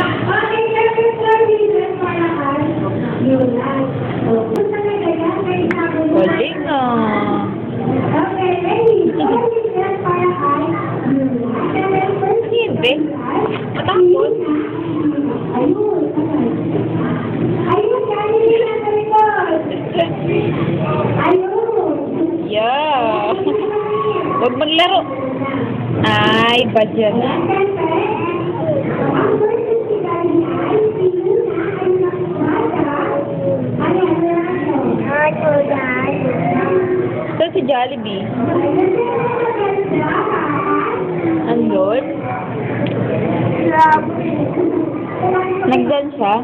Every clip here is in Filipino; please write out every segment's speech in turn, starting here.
Okay, sir, reason para kay Yulan. Punta na kaya kay Sabi. Galing Okay, ready? Reason para kay Yulan. Hindi. Matapos. Ayun, ayun, galing na sa likod. Ayun. Yeah. Huwag maglaro. Ay, badya na. Ito si Jollibee. Andun? Nagdan siya?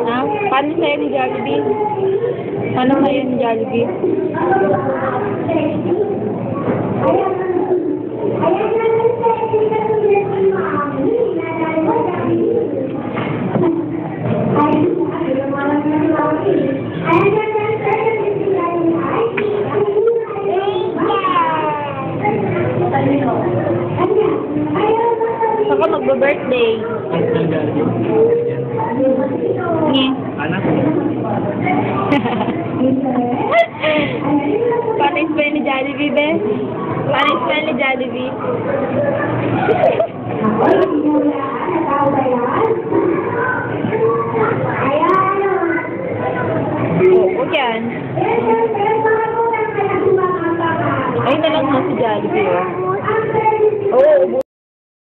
Ha? Paano sa'yo ni Jollibee? Paano sa'yo ni Jollibee? Saka magba-birthday. Nge. Anak? Paano yung spell ni Jollibee, be? Paano yung spell ni Jollibee? Ako, hindi mo na, natawa yan.